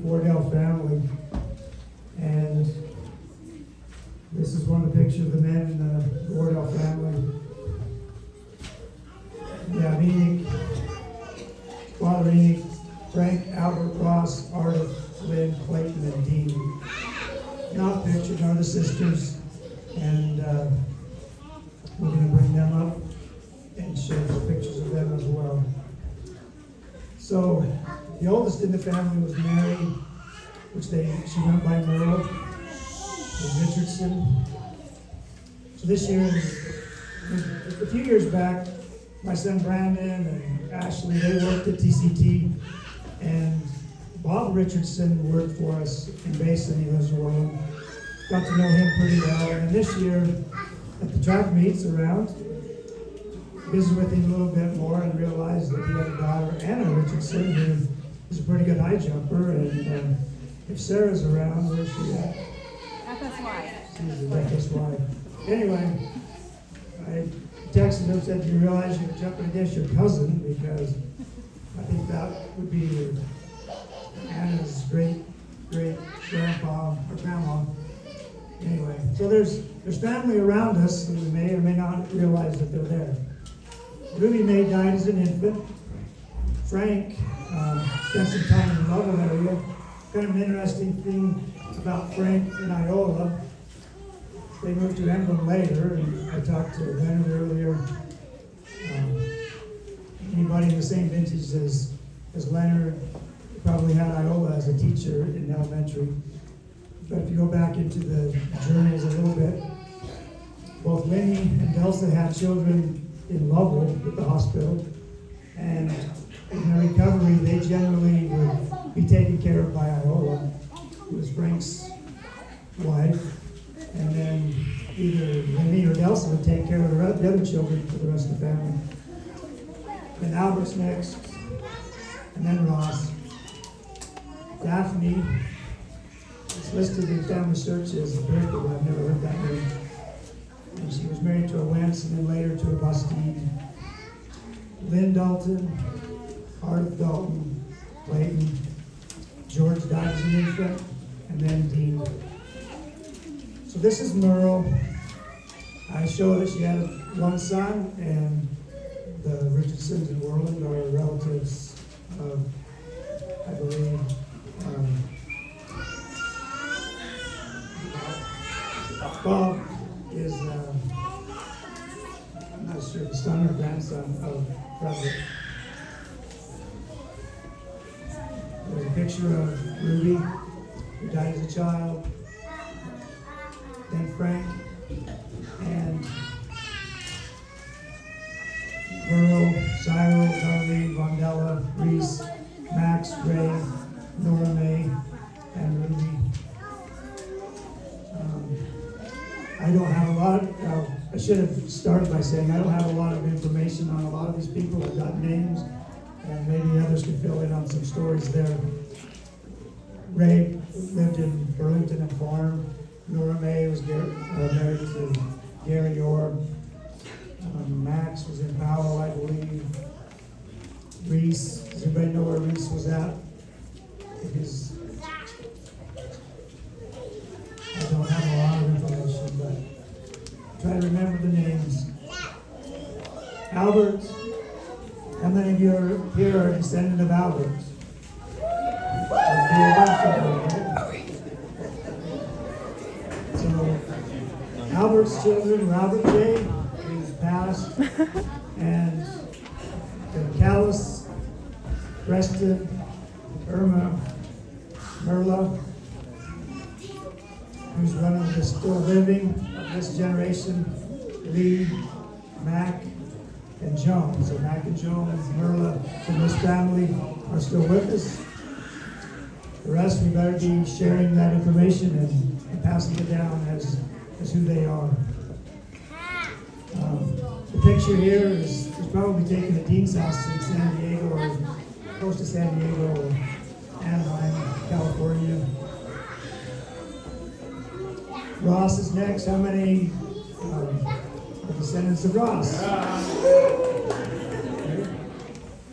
Wardell family. And this is one of the pictures of the men in the Wardell family. Yeah, Enoch, Father Enoch, Frank, Albert, Ross, Ardith, Lynn, Clayton, and Dean. Not pictured are the sisters, and we're going to bring them up and show the pictures of them as well. So, the oldest in the family was Mary, which she went by Merle, and Richardson. So this year, a few years back, my son Brandon and Ashley, they worked at TCT, and Bob Richardson worked for us in Basin. He lives in Wardell. Got to know him pretty well, and this year, at the track meets around, visited with him a little bit more and realized that he had a daughter, Anna Richardson, who is a pretty good high jumper. And if Sarah's around, where's she at? FSY. She's the FSY. Anyway, I texted him, said, "Do you realize you're jumping against your cousin?" Because I think that would be Anna's great grandpa or grandma. Anyway, so there's family around us, and we may or may not realize that they're there. Ruby May died as an infant. Frank spent some time in the Lovell area. Kind of an interesting thing about Frank and Iola. They moved to England later, and I talked to Leonard earlier. Anybody in the same vintage as Leonard probably had Iola as a teacher in elementary. But if you go back into the journals a little bit, both Lenny and Delsa had children in Lovell at the hospital, and in their recovery, they generally would be taken care of by Iola, who was Frank's wife, and then either Lenny or Delsa would take care of the other children for the rest of the family. Then Albert's next, and then Ross. Daphne is listed in family search as a Bertha, but I've never heard that name. And she was married to a Wentz and then later to a Bustine. Lynn Dalton, Ardith Dalton, Clayton, George died as an infant, and then Dean. So this is Merle. I show that she had one son, and the Richardsons in Worland are relatives of, I believe, Bob is, I'm not sure, the son or grandson of Frederick. There's a picture of Ruby, who died as a child, then Frank, and Burrow, Cyril, Darlene, Vondella, Reese, Max, Ray, Nora May, and Ruby. I don't have a lot of, I should have started by saying I don't have a lot of information on a lot of these people. I've got names, and maybe others can fill in on some stories there. Ray lived in Burlington and Farm. Nora May was married to Gary Orr. Max was in Powell, I believe. Reese, does anybody know where Reese was at? I don't have a lot of information, but try to remember the names. Albert, how many of you are here are descendant of Albert? So, Albert's children, Robert J., who's passed, and Callis, Preston, Irma, Merla, who's one of the still living of this generation, Lee, Mac, and Joan. So Mac and Joan and Merla from this family are still with us. The rest, we better be sharing that information and passing it down as who they are. The picture here is probably taken at Dean's house in San Diego, or close to San Diego, or Anaheim, California. Ross is next. How many are descendants of Ross?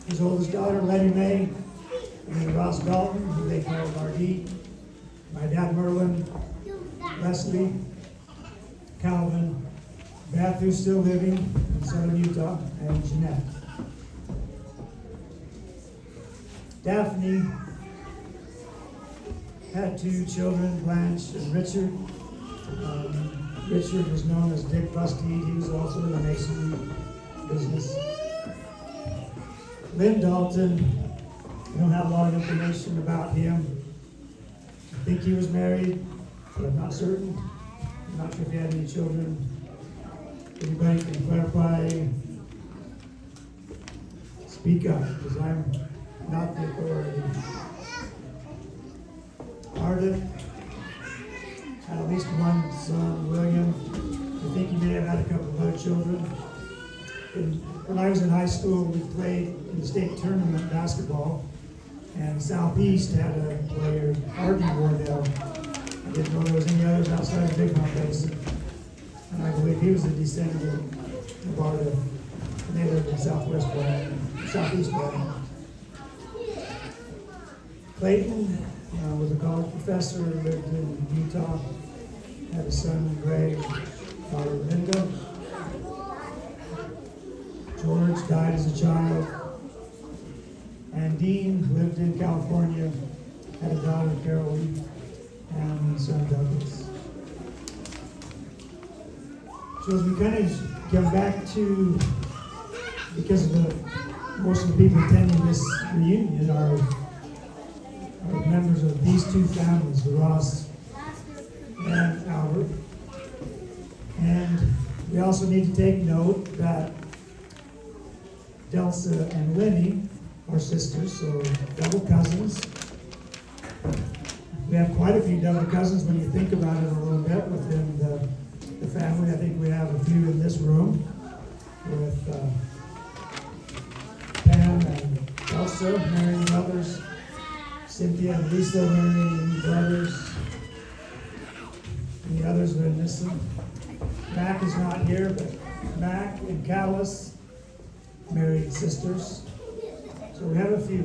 His oldest daughter, Letty Mae, And then Ross Dalton, who they call RD. My dad Merlin, Leslie, Calvin, Beth, who's still living in southern Utah, and Jeanette. Daphne had 2 children, Blanche and Richard. Richard was known as Dick Busteed. He was also in the masonry business. Lynn Dalton, we don't have a lot of information about him. I think he was married, but I'm not certain. I'm not sure if he had any children. Anybody can clarify? Speak up, because I'm not the authority. Ardith had at least one son, William. I think he may have had a couple of other children. When I was in high school, we played in the state tournament basketball, and Southeast had a player, Wardell. I didn't know there was any others outside of Big Mount Basin. And I believe he was a descendant of Ardith. And they lived in Southeast Florida. Clayton was a college professor, lived in Utah, had a son, Greg, daughter, Linda. George died as a child. And Dean lived in California, had a daughter, Carolyn, and a son, Douglas. So as we kind of come back to, because of most of the people attending this reunion are members of these 2 families, the Ross and Albert. And we also need to take note that Delsa and Lenny are sisters, so double cousins. We have quite a few double cousins when you think about it a little bit within the family. I think we have a few in this room with Pam and Elsa marrying brothers, Cynthia and Lisa marrying brothers, and the others are missing. Mac is not here, but Mac and Callis married sisters. So we have a few.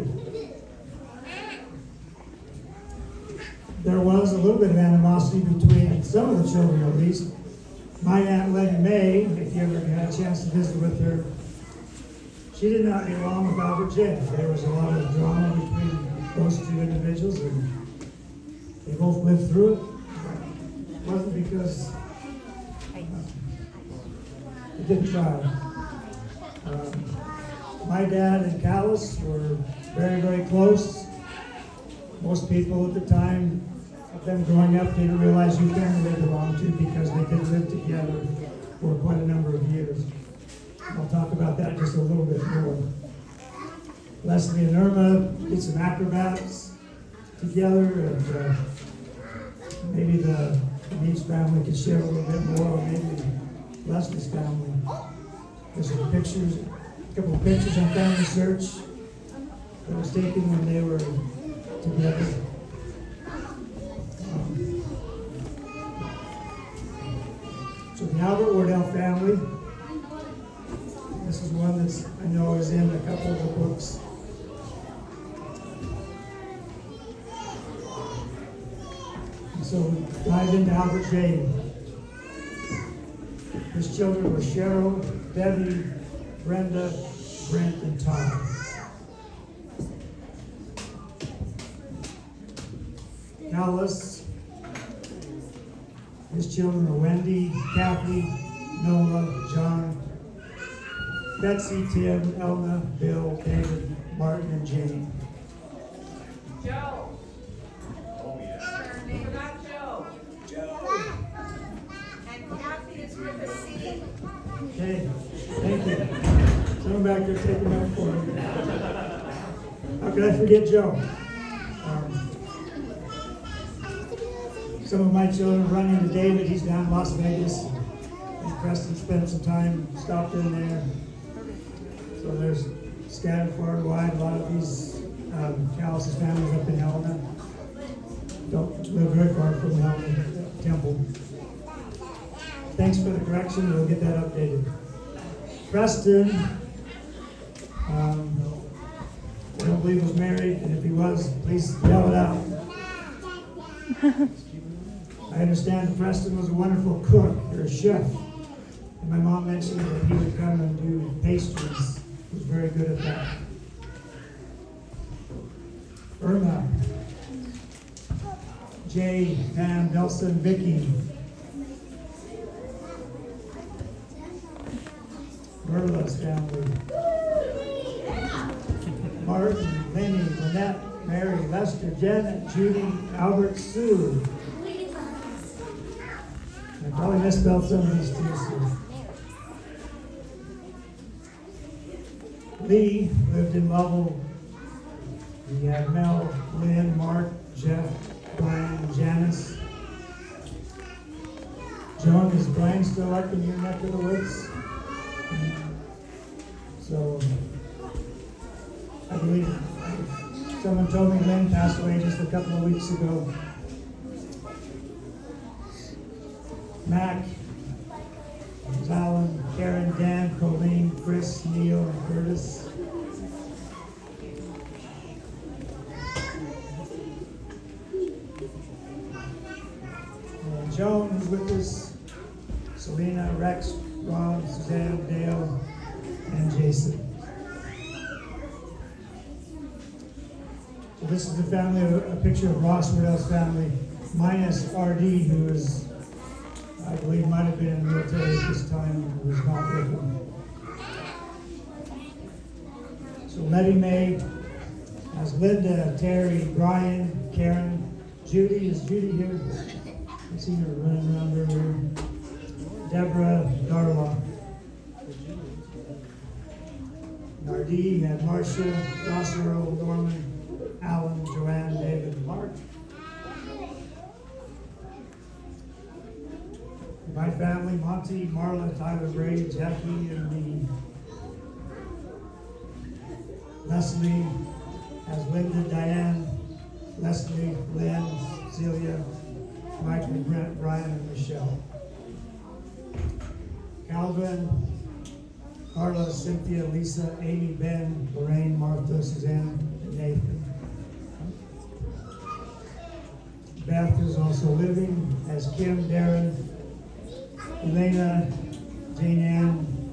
There was a little bit of animosity between some of the children, at least. My Aunt Letty Mae, if you ever had a chance to visit with her, she did not get along with Albert J. There was a lot of drama between those 2 individuals, and they both lived through it. It wasn't because they didn't try. My dad and Callis were very, very close. Most people at the time of them growing up didn't realize who family they belonged to because they did live together for quite a number of years. I'll talk about that just a little bit more. Leslie and Irma did some acrobats together, and maybe the Beach family could share a little bit more, or maybe Leslie's family. There's some pictures, a couple of pictures on Family Search that was taken when they were together. So the Albert Wardell family, this is one that's I know is in a couple of the books. And so we dive into Albert J. His children were Cheryl, Debbie, Brenda, Brent, and Todd. Alice, his children are Wendy, Kathy, Noah, John, Betsy, Tim, Elna, Bill, David, Martin, and Jane. Joe. Oh, yeah. Forgot Joe. Joe. And Kathy is with a C. Okay, thank you. Someone back there taking that for me. How could I forget Joe? Some of my children run into David. He's down in Las Vegas. And Preston spent some time, stopped in there. So there's scattered far and wide. A lot of these Callis' families up in Helena. Don't live very far from Helena Temple. Thanks for the correction. We'll get that updated. Preston don't believe was married, and if he was, please yell it out. I understand Preston was a wonderful cook or a chef. And my mom mentioned that he would come and do pastries. He was very good at that. Irma, Jay, Pam, Nelson, Vicky. Merla's family. Martin, Lenny, Lynette, Mary, Lester, Janet, Judy, Albert, Sue. I probably misspelled some of these too, Sue. Lee lived in Lovell. We had Mel, Lynn, Mark, Jeff, Brian, and Janice. Joan, is Brian still up in your neck of the woods? So, I believe someone told me Lynn passed away just a couple of weeks ago. Mac, Alan, Karen, Dan, Colleen, Chris, Neil, and Curtis. And Joan, who's with us, Selena, Rex, Ron, Suzanne, Dale, and Jason. So this is the family, a picture of Ross Wardell's family, minus RD, who is, I believe, might have been in the military at this time, who was not with him. So Letty Mae has Linda, Terry, Brian, Karen, Judy. Is Judy here? I see her running around earlier. Deborah, Darla. Nardee had Marcia, Ross Earl, Norman, Alan, Joanne, David, and Mark. My family, Monty, Marla, Tyler, Ray, Jackie, and me. Leslie has Linda, Diane, Leslie, Lynn, Celia, Michael, Brent, Brian, and Michelle. Calvin, Carla, Cynthia, Lisa, Amy, Ben, Lorraine, Martha, Suzanne, and Nathan. Beth is also living as Kim, Darren, Elena, Jane Ann,